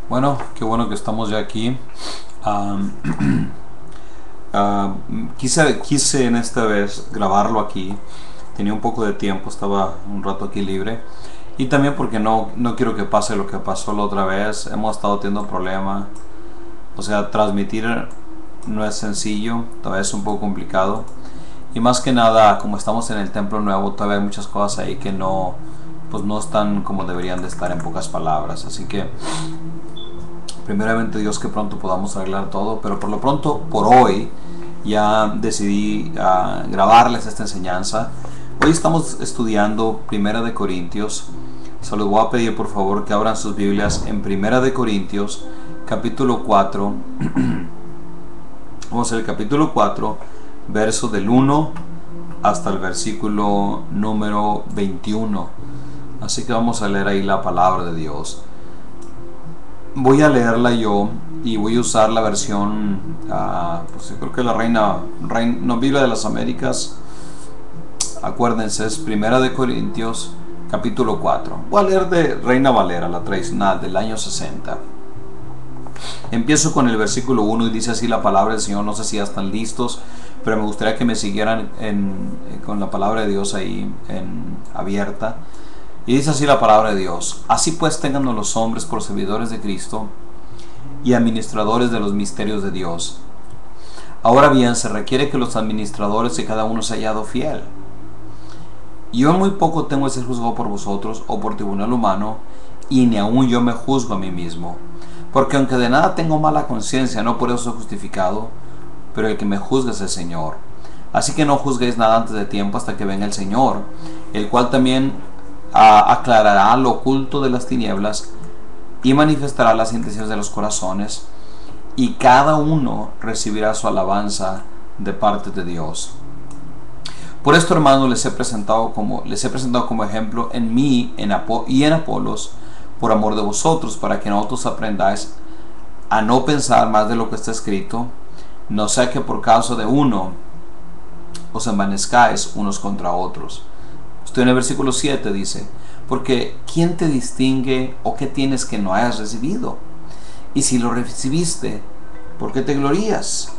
Bueno, qué bueno que estamos ya aquí. Am, quise en esta vez grabarlo aquí. Tenía un poco de tiempo, estaba un rato aquí libre. Y también porque no quiero que pase lo que pasó la otra vez. Hemos estado teniendo problemas. O sea, transmitir no es sencillo, todavía es un poco complicado. Y más que nada, como estamos en el templo nuevo, todavía hay muchas cosas ahí que pues no están como deberían de estar, en pocas palabras. Así que primeramente Dios, que pronto podamos arreglar todo, pero por lo pronto, por hoy, ya decidí grabarles esta enseñanza. Hoy estamos estudiando Primera de Corintios. Se los voy a pedir por favor que abran sus Biblias en Primera de Corintios, capítulo 4. Vamos a ver el capítulo 4, verso del 1 hasta el versículo número 21. Así que vamos a leer ahí la palabra de Dios. Voy a leerla yo y voy a usar la versión, pues yo creo que la Biblia de las Américas. Acuérdense, es Primera de Corintios, capítulo 4. Voy a leer de Reina Valera, la tradicional del año 60. Empiezo con el versículo 1 y dice así la palabra del Señor. No sé si ya están listos, pero me gustaría que me siguieran con la palabra de Dios ahí abierta. Y dice así la palabra de Dios: así pues téngannos los hombres por servidores de Cristo y administradores de los misterios de Dios. Ahora bien, se requiere que los administradores de cada uno sea hallado fiel. Yo muy poco tengo de ser juzgado por vosotros o por tribunal humano, y ni aun yo me juzgo a mí mismo. Porque aunque de nada tengo mala conciencia, no por eso soy justificado, pero el que me juzga es el Señor. Así que no juzguéis nada antes de tiempo, hasta que venga el Señor, el cual también aclarará lo oculto de las tinieblas y manifestará las intenciones de los corazones, y cada uno recibirá su alabanza de parte de Dios. Por esto, hermanos, les he presentado como ejemplo en mí y en Apolos, por amor de vosotros, para que nosotros aprendáis a no pensar más de lo que está escrito, no sea que por causa de uno os envanezcáis unos contra otros. Estoy en el versículo 7, dice: porque ¿quién te distingue o qué tienes que no hayas recibido? Y si lo recibiste, ¿por qué te glorías?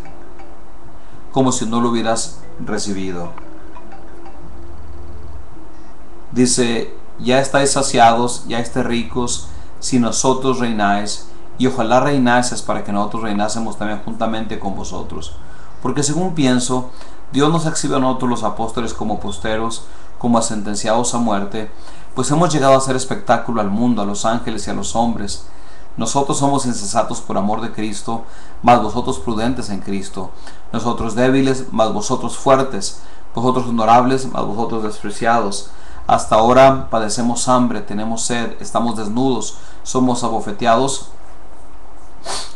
Como si no lo hubieras recibido. Dice: ya estáis saciados, ya estáis ricos, si nosotros reináis, y ojalá reináis para que nosotros reinásemos también juntamente con vosotros. Porque según pienso, Dios nos exhibe a nosotros los apóstoles como posteros, como a sentenciados a muerte, pues hemos llegado a hacer espectáculo al mundo, a los ángeles y a los hombres. Nosotros somos insensatos por amor de Cristo, mas vosotros prudentes en Cristo. Nosotros débiles, mas vosotros fuertes. Vosotros honorables, mas vosotros despreciados. Hasta ahora padecemos hambre, tenemos sed, estamos desnudos, somos abofeteados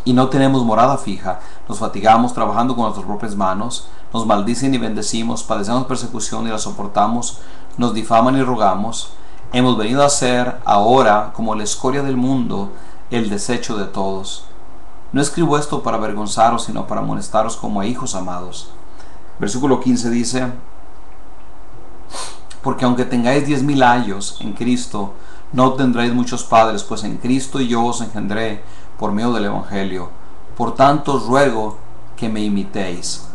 y no tenemos morada fija. Nos fatigamos trabajando con nuestras propias manos, nos maldicen y bendecimos, padecemos persecución y la soportamos, nos difaman y rogamos. Hemos venido a ser ahora, como la escoria del mundo, el desecho de todos. No escribo esto para avergonzaros, sino para amonestaros como a hijos amados. Versículo 15 dice: porque aunque tengáis 10,000 años en Cristo, no tendréis muchos padres, pues en Cristo yo os engendré por medio del Evangelio. Por tanto os ruego que me imitéis.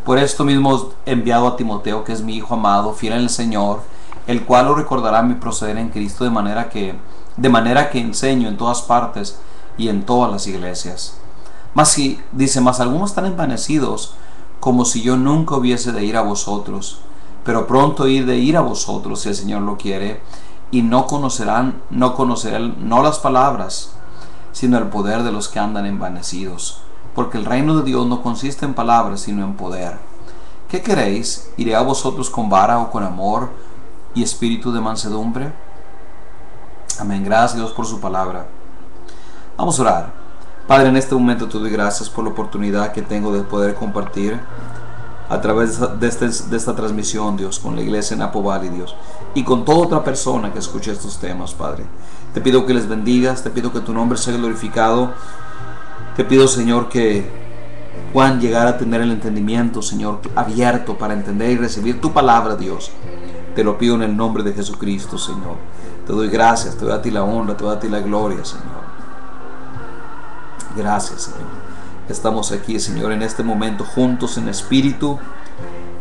Por esto mismo os he enviado a Timoteo, que es mi hijo amado, fiel en el Señor, el cual os recordará mi proceder en Cristo, de manera que enseño en todas partes y en todas las iglesias. Mas algunos están envanecidos, como si yo nunca hubiese de ir a vosotros. Pero pronto he de ir a vosotros, si el Señor lo quiere, y no conocerán no las palabras, sino el poder de los que andan envanecidos. Porque el reino de Dios no consiste en palabras, sino en poder. ¿Qué queréis? ¿Iré a vosotros con vara o con amor y espíritu de mansedumbre? Amén. Gracias, Dios, por su palabra. Vamos a orar. Padre, en este momento te doy gracias por la oportunidad que tengo de poder compartir a través de esta transmisión, Dios, con la iglesia en Apple Valley, Dios, y con toda otra persona que escuche estos temas, Padre. Te pido que les bendigas, te pido que tu nombre sea glorificado. Te pido, Señor, que puedan llegar a tener el entendimiento, Señor, abierto para entender y recibir tu palabra, Dios. Te lo pido en el nombre de Jesucristo, Señor. Te doy gracias, te doy a ti la honra, te doy a ti la gloria, Señor. Gracias, Señor. Estamos aquí, Señor, en este momento juntos en espíritu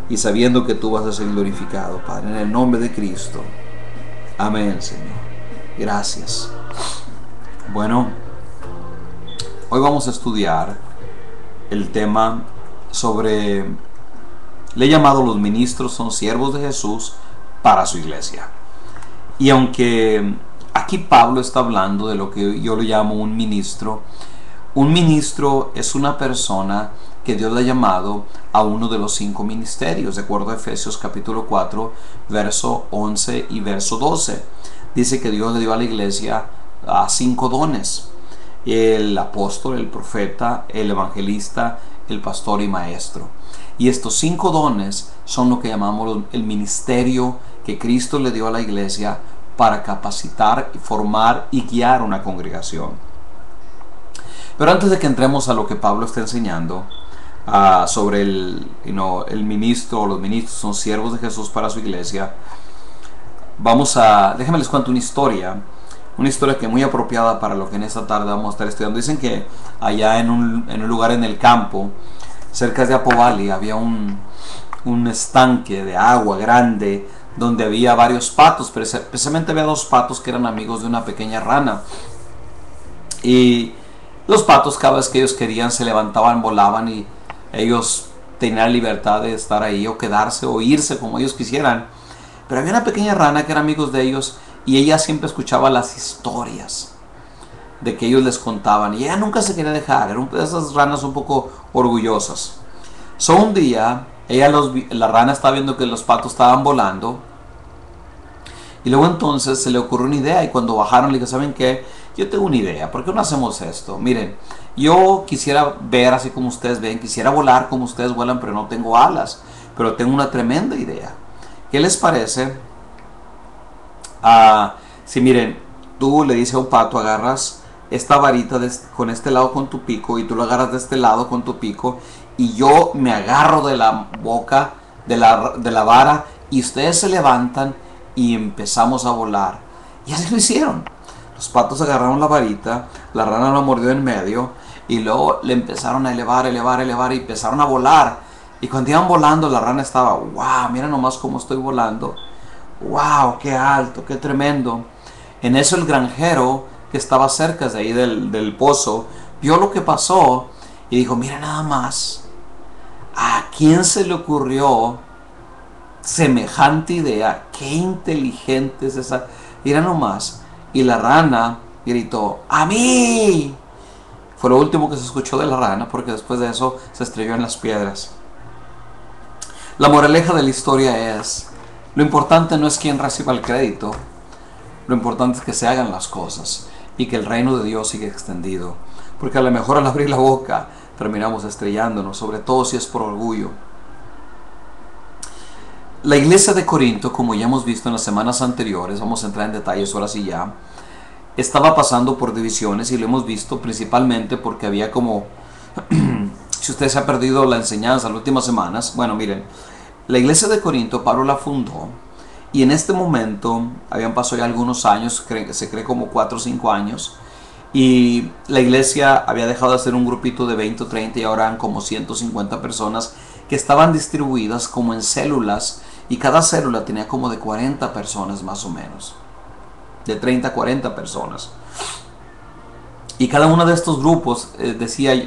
y sabiendo que tú vas a ser glorificado, Padre, en el nombre de Cristo. Amén, Señor. Gracias. Bueno, hoy vamos a estudiar el tema sobre, le he llamado los ministros son siervos de Jesús para su iglesia. Y aunque aquí Pablo está hablando de lo que yo le llamo un ministro es una persona que Dios le ha llamado a uno de los 5 ministerios, de acuerdo a Efesios capítulo 4, verso 11 y verso 12. Dice que Dios le dio a la iglesia 5 dones: el apóstol, el profeta, el evangelista, el pastor y maestro. Y estos 5 dones son lo que llamamos el ministerio que Cristo le dio a la iglesia para capacitar, formar y guiar una congregación. Pero antes de que entremos a lo que Pablo está enseñando sobre el ministro o los ministros son siervos de Jesús para su iglesia, déjenme les cuento una historia que es muy apropiada para lo que en esta tarde vamos a estar estudiando. Dicen que allá en un lugar en el campo, cerca de Apovali, había un estanque de agua grande donde había varios patos, pero especialmente había 2 patos que eran amigos de una pequeña rana. Y los patos, cada vez que ellos querían, se levantaban, volaban, y ellos tenían libertad de estar ahí o quedarse o irse como ellos quisieran. Pero había una pequeña rana que era amigos de ellos, y ella siempre escuchaba las historias de que ellos les contaban, y ella nunca se quería dejar. Era de esas ranas un poco orgullosas. Un día la rana estaba viendo que los patos estaban volando, y luego entonces se le ocurrió una idea, y cuando bajaron le dijo: ¿saben qué? Yo tengo una idea, ¿por qué no hacemos esto? Miren, yo quisiera ver así como ustedes ven, quisiera volar como ustedes vuelan, pero no tengo alas, pero tengo una tremenda idea. ¿Qué les parece? Si miren, tú le dices a un pato: agarras esta varita con este lado con tu pico, y tú lo agarras de este lado con tu pico, y yo me agarro de la boca de la vara, y ustedes se levantan y empezamos a volar. Y así lo hicieron. Los patos agarraron la varita, la rana la mordió en medio, y luego le empezaron a elevar, y empezaron a volar. Y cuando iban volando, la rana estaba: wow, mira nomás cómo estoy volando, wow, qué alto, qué tremendo. En eso el granjero, que estaba cerca de ahí del pozo, vio lo que pasó y dijo: mira nada más, ¿a quién se le ocurrió semejante idea? Qué inteligente es esa. Mira nomás. Y la rana gritó: ¡a mí! Fue lo último que se escuchó de la rana, porque después de eso se estrelló en las piedras. La moraleja de la historia es: lo importante no es quién reciba el crédito, lo importante es que se hagan las cosas y que el reino de Dios siga extendido. Porque a lo mejor al abrir la boca terminamos estrellándonos, sobre todo si es por orgullo. La iglesia de Corinto, como ya hemos visto en las semanas anteriores, vamos a entrar en detalles ahora sí ya, estaba pasando por divisiones, y lo hemos visto principalmente porque había como, si usted se ha perdido la enseñanza las últimas semanas, bueno, miren, la iglesia de Corinto, Pablo la fundó, y en este momento, habían pasado ya algunos años, se cree como 4 o 5 años, y la iglesia había dejado de ser un grupito de 20 o 30, y ahora eran como 150 personas que estaban distribuidas como en células, y cada célula tenía como de 40 personas más o menos, de 30 a 40 personas. Y cada uno de estos grupos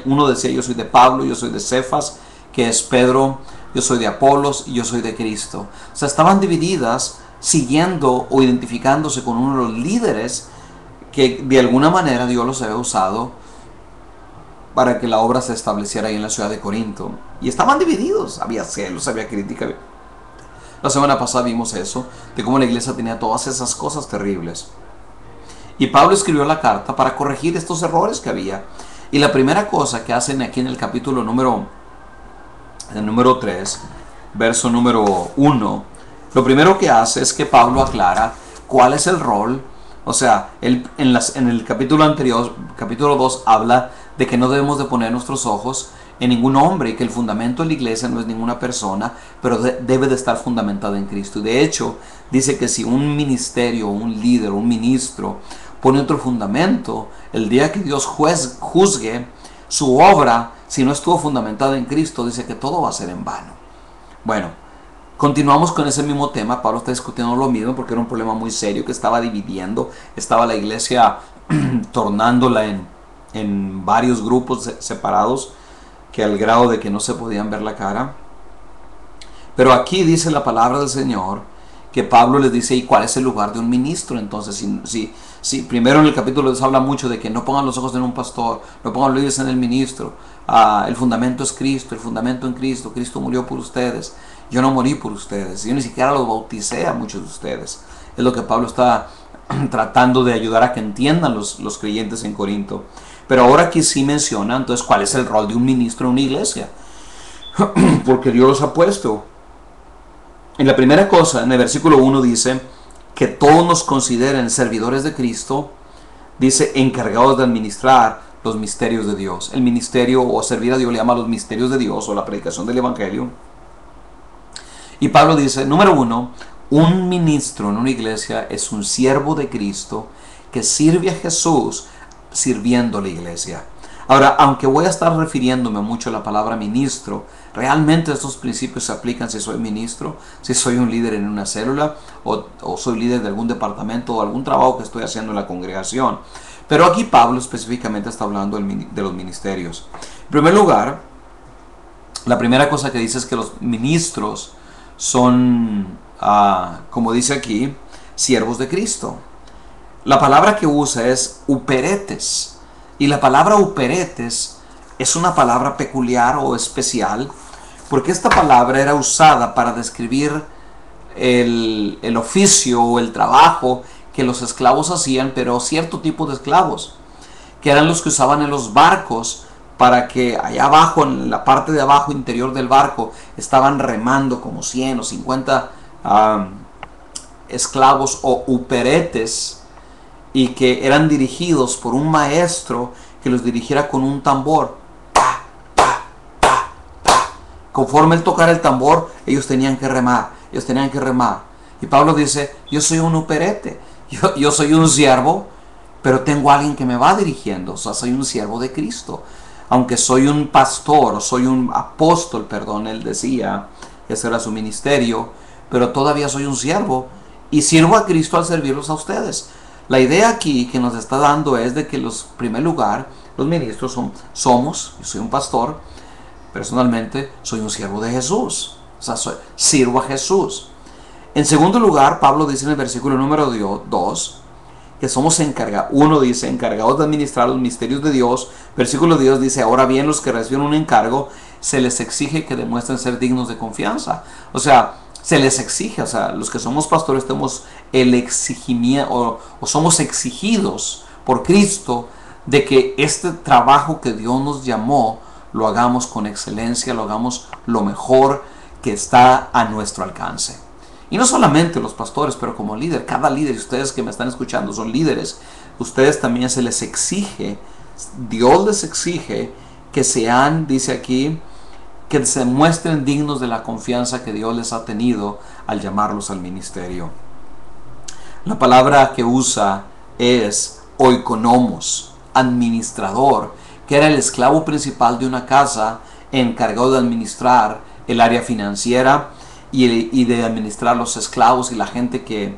uno decía: yo soy de Pablo, yo soy de Cefas, que es Pedro, yo soy de Apolos y yo soy de Cristo. O sea, estaban divididas siguiendo o identificándose con uno de los líderes que de alguna manera Dios los había usado para que la obra se estableciera ahí en la ciudad de Corinto. Y estaban divididos, había celos, había crítica. La semana pasada vimos eso, de cómo la iglesia tenía todas esas cosas terribles. Y Pablo escribió la carta para corregir estos errores que había. Y la primera cosa que hacen aquí en el capítulo número 3, verso número 1, lo primero que hace es que Pablo aclara cuál es el rol. O sea, en el capítulo anterior, capítulo 2, habla de que no debemos de poner nuestros ojos en ningún hombre, y que el fundamento de la iglesia no es ninguna persona, pero debe de estar fundamentada en Cristo. Y de hecho, dice que si un ministerio, un líder, un ministro pone otro fundamento, el día que Dios juzgue, su obra, si no estuvo fundamentada en Cristo, dice que todo va a ser en vano. Bueno, continuamos con ese mismo tema. Pablo está discutiendo lo mismo porque era un problema muy serio que estaba dividiendo. Estaba la iglesia tornándola en varios grupos separados, que al grado de que no se podían ver la cara. Pero aquí dice la palabra del Señor que Pablo les dice, ¿y cuál es el lugar de un ministro? Entonces, si primero en el capítulo les habla mucho de que no pongan los ojos en un pastor, no pongan los ojos en el ministro, el fundamento es Cristo, el fundamento en Cristo, Cristo murió por ustedes, yo no morí por ustedes, yo ni siquiera los bauticé a muchos de ustedes. Es lo que Pablo está tratando de ayudar a que entiendan los creyentes en Corinto. Pero ahora aquí sí menciona, entonces, ¿cuál es el rol de un ministro en una iglesia? Porque Dios los ha puesto. En la primera cosa, en el versículo 1 dice que todos nos consideren servidores de Cristo, dice encargados de administrar los misterios de Dios. El ministerio o servir a Dios le llama los misterios de Dios o la predicación del Evangelio. Y Pablo dice, número 1, un ministro en una iglesia es un siervo de Cristo que sirve a Jesús sirviendo a la iglesia. Ahora, aunque voy a estar refiriéndome mucho a la palabra ministro, realmente estos principios se aplican si soy ministro, si soy un líder en una célula o soy líder de algún departamento o algún trabajo que estoy haciendo en la congregación. Pero aquí Pablo específicamente está hablando de los ministerios. En primer lugar, la primera cosa que dice es que los ministros son, como dice aquí, siervos de Cristo. La palabra que usa es uperetes. Y la palabra uperetes es una palabra peculiar o especial, porque esta palabra era usada para describir el oficio o el trabajo que los esclavos hacían, pero cierto tipo de esclavos, que eran los que usaban en los barcos para que allá abajo, en la parte de abajo interior del barco, estaban remando como 100 o 50 esclavos o uperetes, y que eran dirigidos por un maestro que los dirigiera con un tambor. Conforme él tocara el tambor, ellos tenían que remar. Y Pablo dice, yo soy un uperete, yo soy un siervo, pero tengo a alguien que me va dirigiendo. O sea, soy un siervo de Cristo. Aunque soy un pastor, o soy un apóstol, él decía, ese era su ministerio, pero todavía soy un siervo y sirvo a Cristo al servirlos a ustedes. La idea aquí que nos está dando es de que en primer lugar, los ministros yo soy un pastor, personalmente soy un siervo de Jesús, o sea, sirvo a Jesús. En segundo lugar, Pablo dice en el versículo número 2 que somos encargados. Uno dice, encargados de administrar los misterios de Dios. Versículo 2 dice, ahora bien, los que reciben un encargo, se les exige que demuestren ser dignos de confianza. O sea, se les exige, o sea, los que somos pastores tenemos el exigimiento o somos exigidos por Cristo de que este trabajo que Dios nos llamó lo hagamos con excelencia, lo hagamos lo mejor que está a nuestro alcance. Y no solamente los pastores, pero como líder, cada líder, ustedes que me están escuchando son líderes, ustedes también se les exige, Dios les exige que sean, dice aquí, que se muestren dignos de la confianza que Dios les ha tenido al llamarlos al ministerio. La palabra que usa es oikonomos, administrador, que era el esclavo principal de una casa encargado de administrar el área financiera y de administrar los esclavos y la gente que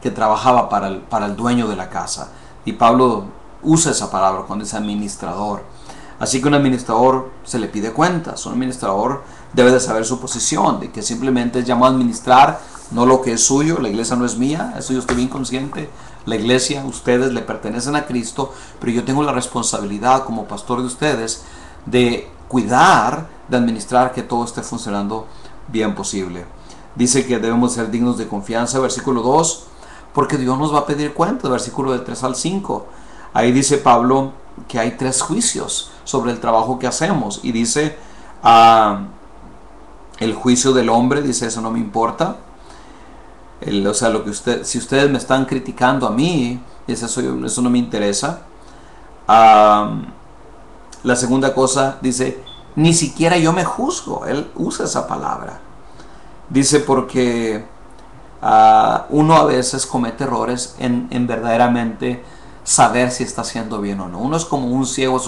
trabajaba para el dueño de la casa. Y Pablo usa esa palabra cuando dice administrador. Así que un administrador se le pide cuentas. Un administrador debe de saber su posición, de que simplemente es llamado a administrar, no lo que es suyo. La iglesia no es mía, eso yo estoy bien consciente. La iglesia, ustedes le pertenecen a Cristo, pero yo tengo la responsabilidad como pastor de ustedes de cuidar, de administrar que todo esté funcionando bien posible. Dice que debemos ser dignos de confianza, versículo 2, porque Dios nos va a pedir cuentas, versículo del 3 al 5. Ahí dice Pablo que hay 3 juicios sobre el trabajo que hacemos, y dice el juicio del hombre, dice, eso no me importa. O sea, si ustedes me están criticando a mí, dice, eso no me interesa. La segunda cosa, dice, ni siquiera yo me juzgo. Él usa esa palabra. Dice, porque uno a veces comete errores en verdaderamente saber si está haciendo bien o no. Uno es como un ciego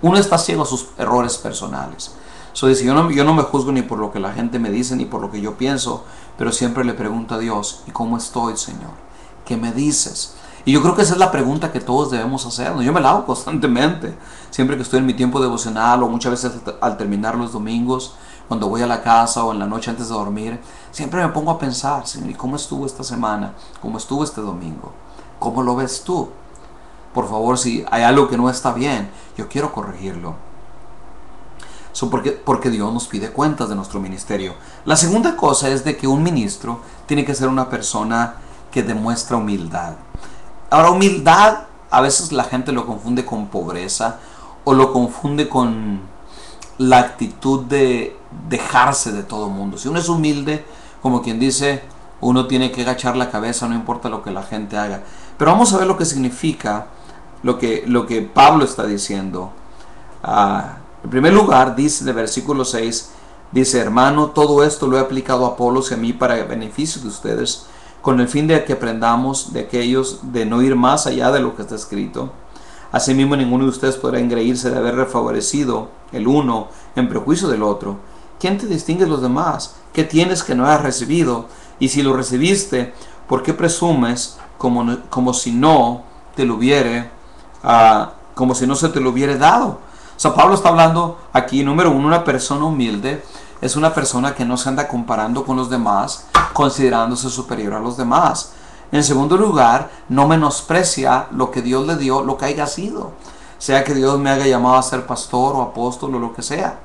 Uno está ciego a sus errores personales. Dice, yo no me juzgo ni por lo que la gente me dice, ni por lo que yo pienso, pero siempre le pregunto a Dios, ¿y cómo estoy, Señor? ¿Qué me dices? Y yo creo que esa es la pregunta que todos debemos hacernos. Yo me la hago constantemente, siempre que estoy en mi tiempo devocional, o muchas veces al terminar los domingos, cuando voy a la casa o en la noche antes de dormir, siempre me pongo a pensar, Señor, ¿y cómo estuvo esta semana? ¿Cómo estuvo este domingo? ¿Cómo lo ves tú? Por favor, si hay algo que no está bien, yo quiero corregirlo. Porque Dios nos pide cuentas de nuestro ministerio. La segunda cosa es de que un ministro tiene que ser una persona que demuestra humildad. Ahora, humildad, a veces la gente lo confunde con pobreza, o lo confunde con la actitud de dejarse de todo mundo. Si uno es humilde, como quien dice, uno tiene que agachar la cabeza, no importa lo que la gente haga. Pero vamos a ver lo que significa lo que Pablo está diciendo. En primer lugar, dice en el versículo 6, dice, hermano, todo esto lo he aplicado a Apolos y a mí para beneficio de ustedes, con el fin de que aprendamos de aquellos de no ir más allá de lo que está escrito. Asimismo, ninguno de ustedes podrá engreírse de haber favorecido el uno en prejuicio del otro. ¿Quién te distingue de los demás? ¿Qué tienes que no has recibido? Y si lo recibiste, ¿por qué presumes como si no te lo hubiere, como si no se te lo hubiera dado? O sea, Pablo está hablando aquí, número uno, una persona humilde es una persona que no se anda comparando con los demás, considerándose superior a los demás. En segundo lugar, no menosprecia lo que Dios le dio, lo que haya sido. Sea que Dios me haya llamado a ser pastor o apóstol o lo que sea.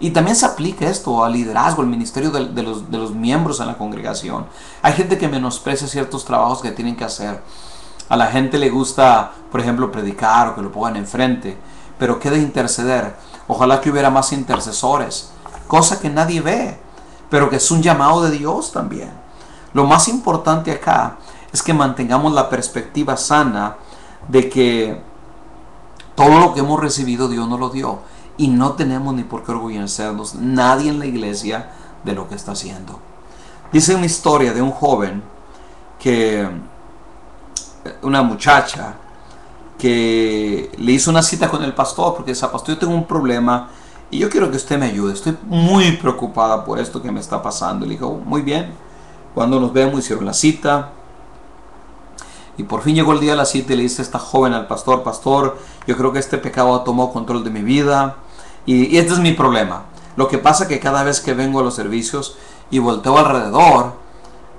Y también se aplica esto al liderazgo, al ministerio de los miembros en la congregación. Hay gente que menosprecia ciertos trabajos que tienen que hacer. A la gente le gusta, por ejemplo, predicar o que lo pongan enfrente. Pero ¿qué de interceder? Ojalá que hubiera más intercesores. Cosa que nadie ve, pero que es un llamado de Dios también. Lo más importante acá es que mantengamos la perspectiva sana de que todo lo que hemos recibido Dios nos lo dio. Y no tenemos ni por qué orgullecernos, nadie en la iglesia, de lo que está haciendo. Dice una historia de un joven una muchacha, que le hizo una cita con el pastor porque dice, pastor, yo tengo un problema y yo quiero que usted me ayude, estoy muy preocupada por esto que me está pasando. Y le dijo, muy bien. Cuando nos vemos, hicieron la cita y por fin llegó el día de la cita y le dice esta joven al pastor, pastor, yo creo que este pecado tomó control de mi vida y este es mi problema. Lo que pasa es que cada vez que vengo a los servicios y volteo alrededor,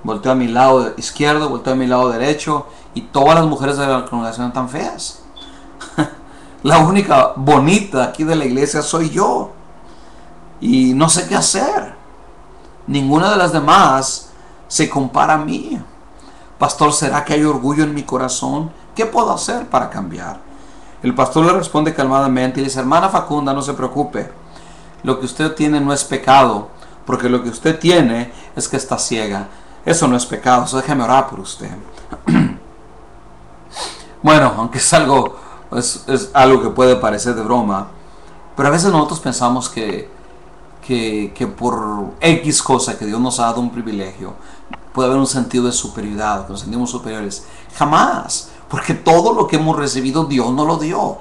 volteo a mi lado izquierdo, volteo a mi lado derecho, y todas las mujeres de la congregación están feas. La única bonita aquí de la iglesia soy yo. Y no sé qué hacer. Ninguna de las demás se compara a mí. Pastor, ¿será que hay orgullo en mi corazón? ¿Qué puedo hacer para cambiar? El pastor le responde calmadamente y dice, hermana Facunda, no se preocupe. Lo que usted tiene no es pecado, porque lo que usted tiene es que está ciega. Eso no es pecado, eso déjeme orar por usted. Bueno, aunque es algo que puede parecer de broma, pero a veces nosotros pensamos que por X cosa que Dios nos ha dado un privilegio, puede haber un sentido de superioridad, que nos sentimos superiores. Jamás, porque todo lo que hemos recibido Dios nos lo dio,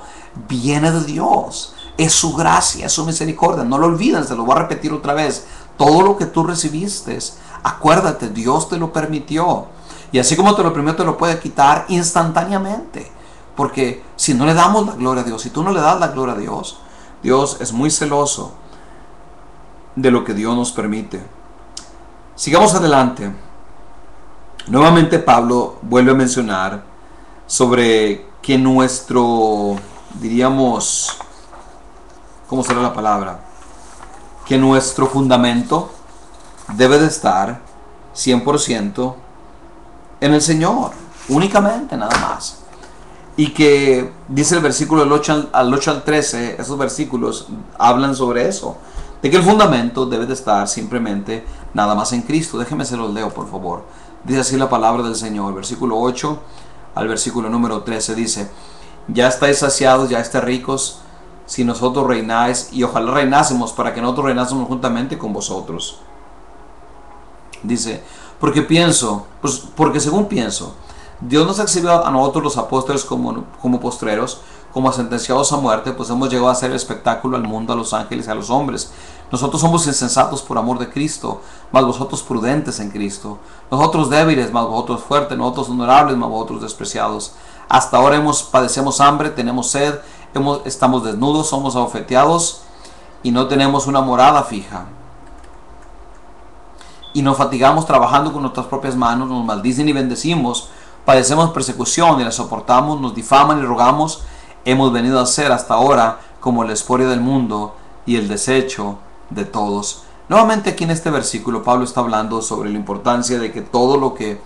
viene de Dios, es su gracia, es su misericordia. No lo olviden, se lo voy a repetir otra vez. Todo lo que tú recibiste, acuérdate, Dios te lo permitió. Y así como te lo permitió, te lo puede quitar instantáneamente. Porque si no le damos la gloria a Dios, si tú no le das la gloria a Dios, Dios es muy celoso de lo que Dios nos permite. Sigamos adelante. Nuevamente Pablo vuelve a mencionar sobre que nuestro, diríamos, ¿cómo será la palabra? Que nuestro fundamento debe de estar 100% en el Señor, únicamente, nada más. Y que dice el versículo del 8 al 13, esos versículos hablan sobre eso, de que el fundamento debe de estar simplemente nada más en Cristo. Déjenme se los leo, por favor. Dice así la palabra del Señor, versículo 8 al versículo número 13, dice, ya estáis saciados, ya estáis ricos, si nosotros reináis, y ojalá reinásemos para que nosotros reinásemos juntamente con vosotros. Dice, porque según pienso, Dios nos exhibió a nosotros los apóstoles como postreros, como sentenciados a muerte, pues hemos llegado a hacer espectáculo al mundo, a los ángeles y a los hombres. Nosotros somos insensatos por amor de Cristo, mas vosotros prudentes en Cristo. Nosotros débiles, mas vosotros fuertes. Nosotros honorables, mas vosotros despreciados. Hasta ahora padecemos hambre, tenemos sed, estamos desnudos, somos abofeteados y no tenemos una morada fija. Y nos fatigamos trabajando con nuestras propias manos, nos maldicen y bendecimos, padecemos persecución y la soportamos, nos difaman y rogamos. Hemos venido a ser hasta ahora como el escoria del mundo y el desecho de todos. Nuevamente aquí en este versículo Pablo está hablando sobre la importancia de que todo lo que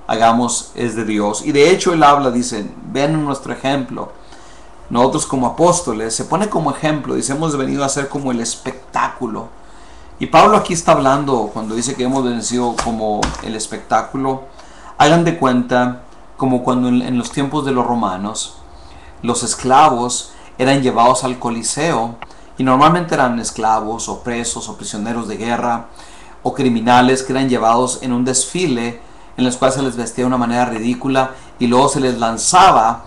hagamos es de Dios. Y de hecho él habla, dice, ven nuestro ejemplo. Nosotros como apóstoles, se pone como ejemplo, dice, hemos venido a ser como el espectáculo. Y Pablo aquí está hablando, cuando dice que hemos vencido como el espectáculo, hagan de cuenta como cuando en los tiempos de los romanos, los esclavos eran llevados al Coliseo, y normalmente eran esclavos o presos o prisioneros de guerra o criminales que eran llevados en un desfile en los cuales se les vestía de una manera ridícula y luego se les lanzaba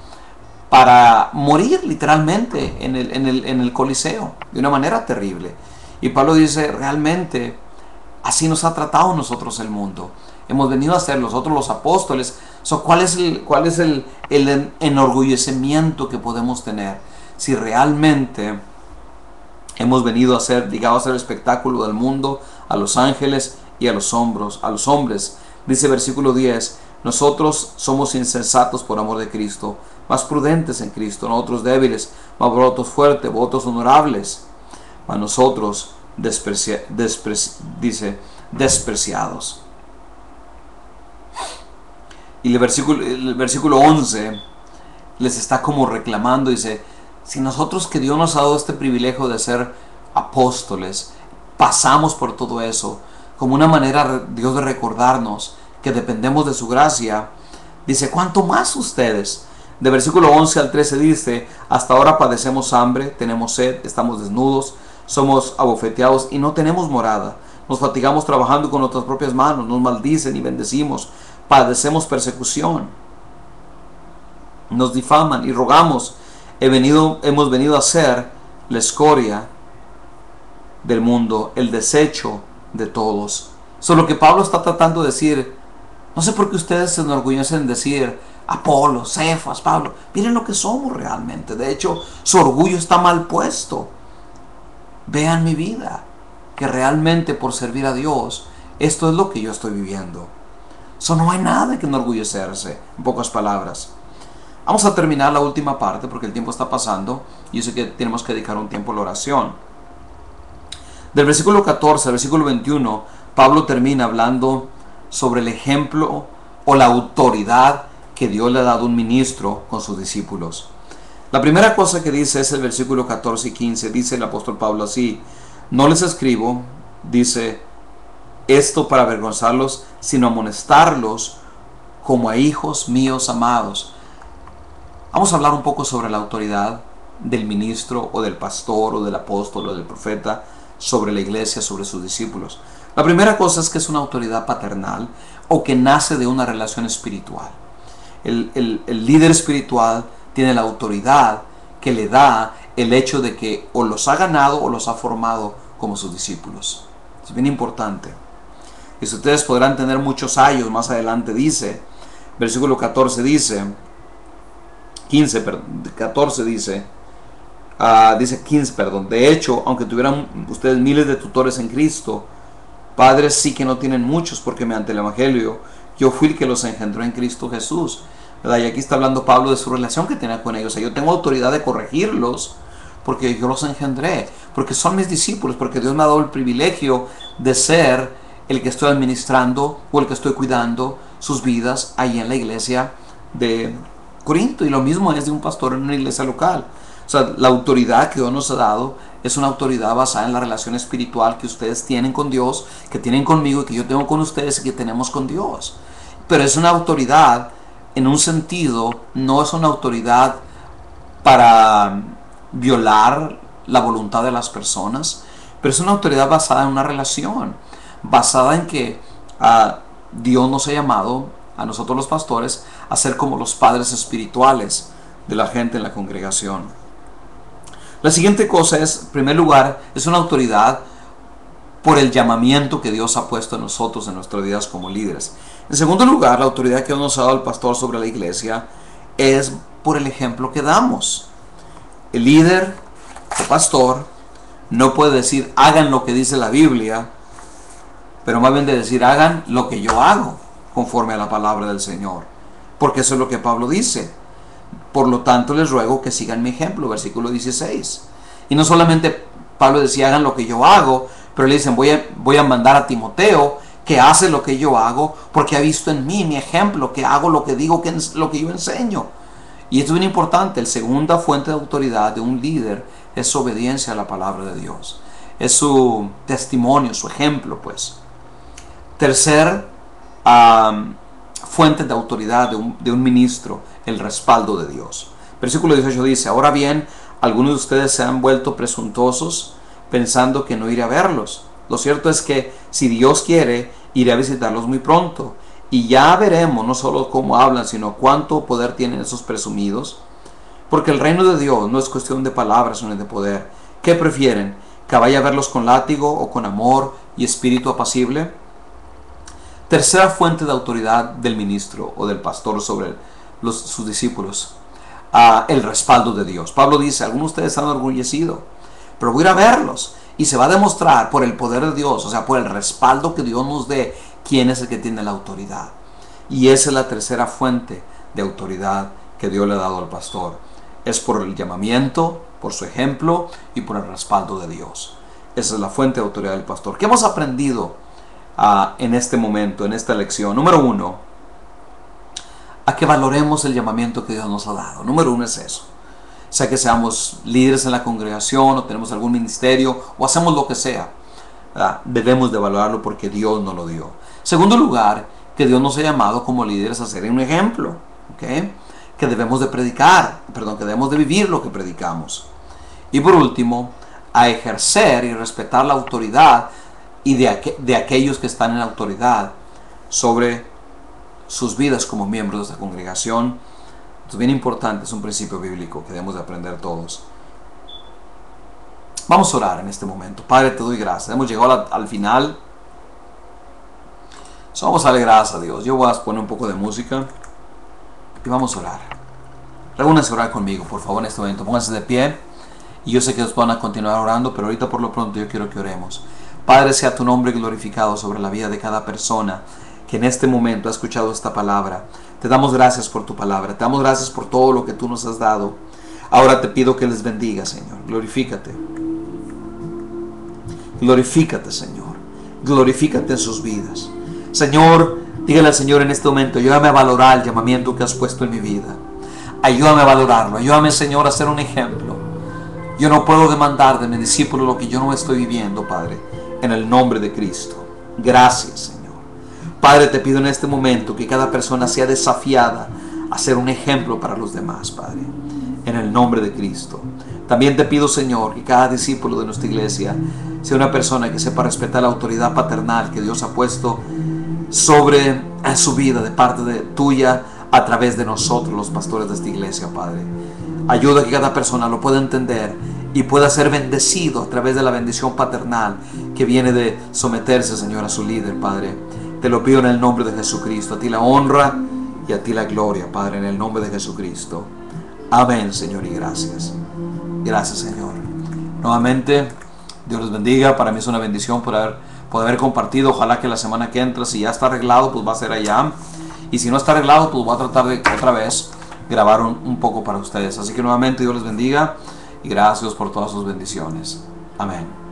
para morir literalmente en el Coliseo de una manera terrible. Y Pablo dice, realmente así nos ha tratado nosotros el mundo. Hemos venido a ser nosotros los apóstoles. ¿Cuál es el enorgullecimiento que podemos tener si realmente hemos venido a ser, digamos, a ser el espectáculo del mundo, a los ángeles y a los hombres? Dice versículo 10, nosotros somos insensatos por amor de Cristo, más prudentes en Cristo, nosotros débiles, más vosotros fuertes, vosotros honorables, mas nosotros despreciados. Y el versículo 11 les está como reclamando, dice, si nosotros que Dios nos ha dado este privilegio de ser apóstoles, pasamos por todo eso, como una manera Dios de recordarnos que dependemos de su gracia, dice, ¿cuánto más ustedes? De versículo 11 al 13 dice, hasta ahora padecemos hambre, tenemos sed, estamos desnudos, somos abofeteados y no tenemos morada. Nos fatigamos trabajando con nuestras propias manos, nos maldicen y bendecimos, padecemos persecución, nos difaman y rogamos. Hemos venido a ser la escoria del mundo, el desecho de todos. Eso es lo que Pablo está tratando de decir. No sé por qué ustedes se enorgullecen en decir Apolo, Cefas, Pablo. Miren lo que somos realmente. De hecho, su orgullo está mal puesto. Vean mi vida, que realmente por servir a Dios, esto es lo que yo estoy viviendo. Eso no hay nada que enorgullecerse, en pocas palabras. Vamos a terminar la última parte porque el tiempo está pasando y yo sé que tenemos que dedicar un tiempo a la oración. Del versículo 14 al versículo 21, Pablo termina hablando sobre el ejemplo o la autoridad que Dios le ha dado a un ministro con sus discípulos. La primera cosa que dice es el versículo 14 y 15. Dice el apóstol Pablo así: no les escribo, dice, esto para avergonzarlos, sino amonestarlos como a hijos míos amados. Vamos a hablar un poco sobre la autoridad del ministro o del pastor o del apóstol o del profeta sobre la iglesia, sobre sus discípulos. La primera cosa es que es una autoridad paternal o que nace de una relación espiritual. El líder espiritual tiene la autoridad que le da el hecho de que o los ha ganado o los ha formado como sus discípulos. Es bien importante. Y si ustedes podrán tener muchos años, más adelante dice, versículo 14 dice, 14 dice, dice 15, perdón. De hecho, aunque tuvieran ustedes miles de tutores en Cristo, padres sí que no tienen muchos, porque mediante el Evangelio yo fui el que los engendró en Cristo Jesús. ¿Verdad? Y aquí está hablando Pablo de su relación que tenía con ellos. O sea, yo tengo autoridad de corregirlos porque yo los engendré, porque son mis discípulos, porque Dios me ha dado el privilegio de ser el que estoy administrando o el que estoy cuidando sus vidas ahí en la iglesia de Corinto. Y lo mismo es de un pastor en una iglesia local. O sea, la autoridad que Dios nos ha dado es una autoridad basada en la relación espiritual que ustedes tienen con Dios, que tienen conmigo y que yo tengo con ustedes y que tenemos con Dios. Pero es una autoridad en un sentido, no es una autoridad para violar la voluntad de las personas, pero es una autoridad basada en una relación, basada en que Dios nos ha llamado a nosotros los pastores a ser como los padres espirituales de la gente en la congregación. La siguiente cosa es, en primer lugar, es una autoridad por el llamamiento que Dios ha puesto en nosotros en nuestras vidas como líderes. En segundo lugar, la autoridad que nos ha dado el pastor sobre la iglesia es por el ejemplo que damos. El líder o pastor no puede decir hagan lo que dice la Biblia, pero más bien de decir hagan lo que yo hago conforme a la palabra del Señor, porque eso es lo que Pablo dice. Por lo tanto les ruego que sigan mi ejemplo, versículo 16. Y no solamente Pablo decía hagan lo que yo hago, pero le dicen voy a mandar a Timoteo que hace lo que yo hago, porque ha visto en mí mi ejemplo, que hago lo que digo, que lo que yo enseño. Y esto es bien importante. La segunda fuente de autoridad de un líder es su obediencia a la palabra de Dios, es su testimonio, su ejemplo, pues. Tercer fuente de autoridad de un ministro, el respaldo de Dios. Versículo 18 dice: ahora bien, algunos de ustedes se han vuelto presuntuosos, pensando que no iré a verlos. Lo cierto es que si Dios quiere, iré a visitarlos muy pronto, y ya veremos no solo cómo hablan, sino cuánto poder tienen esos presumidos. Porque el reino de Dios no es cuestión de palabras, sino de poder. ¿Qué prefieren? ¿Que vaya a verlos con látigo o con amor y espíritu apacible? Tercera fuente de autoridad del ministro o del pastor sobre sus discípulos, el respaldo de Dios. Pablo dice: algunos de ustedes están orgullecidos, pero voy a ir a verlos, y se va a demostrar por el poder de Dios, o sea, por el respaldo que Dios nos dé, quién es el que tiene la autoridad. Y esa es la tercera fuente de autoridad que Dios le ha dado al pastor. Es por el llamamiento, por su ejemplo y por el respaldo de Dios. Esa es la fuente de autoridad del pastor. ¿Qué hemos aprendido en este momento, en esta lección? Número uno, a que valoremos el llamamiento que Dios nos ha dado. Número uno es eso. Sea que seamos líderes en la congregación, o tenemos algún ministerio, o hacemos lo que sea, debemos de valorarlo porque Dios nos lo dio. Segundo lugar, que Dios nos ha llamado como líderes a ser un ejemplo, ¿okay? Que debemos de predicar, que debemos de vivir lo que predicamos. Y por último, a ejercer y respetar la autoridad y de aquellos que están en la autoridad sobre sus vidas como miembros de esta congregación. Esto es bien importante, es un principio bíblico que debemos de aprender todos. Vamos a orar en este momento. Padre, te doy gracias. Hemos llegado al final. Vamos a darle gracias a Dios. Yo voy a poner un poco de música y vamos a orar. Reúnanse a orar conmigo, por favor, en este momento. Pónganse de pie. Y yo sé que ellos van a continuar orando, pero ahorita por lo pronto yo quiero que oremos. Padre, sea tu nombre glorificado sobre la vida de cada persona que en este momento ha escuchado esta palabra. Te damos gracias por tu palabra. Te damos gracias por todo lo que tú nos has dado. Ahora te pido que les bendiga, Señor. Glorifícate. Glorifícate, Señor. Glorifícate en sus vidas. Señor, dígale al Señor en este momento: ayúdame a valorar el llamamiento que has puesto en mi vida. Ayúdame a valorarlo. Ayúdame, Señor, a ser un ejemplo. Yo no puedo demandar de mi discípulo lo que yo no estoy viviendo, Padre. En el nombre de Cristo. Gracias, Señor. Padre, te pido en este momento que cada persona sea desafiada a ser un ejemplo para los demás, Padre. En el nombre de Cristo. También te pido, Señor, que cada discípulo de nuestra iglesia sea una persona que sepa respetar la autoridad paternal que Dios ha puesto sobre su vida de parte de tuya a través de nosotros, los pastores de esta iglesia, Padre. Ayuda a que cada persona lo pueda entender y pueda ser bendecido a través de la bendición paternal que viene de someterse, Señor, a su líder, Padre. Te lo pido en el nombre de Jesucristo. A ti la honra y a ti la gloria, Padre, en el nombre de Jesucristo. Amén, Señor, y gracias. Gracias, Señor. Nuevamente, Dios les bendiga. Para mí es una bendición poder haber compartido. Ojalá que la semana que entra, si ya está arreglado, pues va a ser allá. Y si no está arreglado, pues voy a tratar de otra vez grabar un poco para ustedes. Así que nuevamente Dios les bendiga y gracias por todas sus bendiciones. Amén.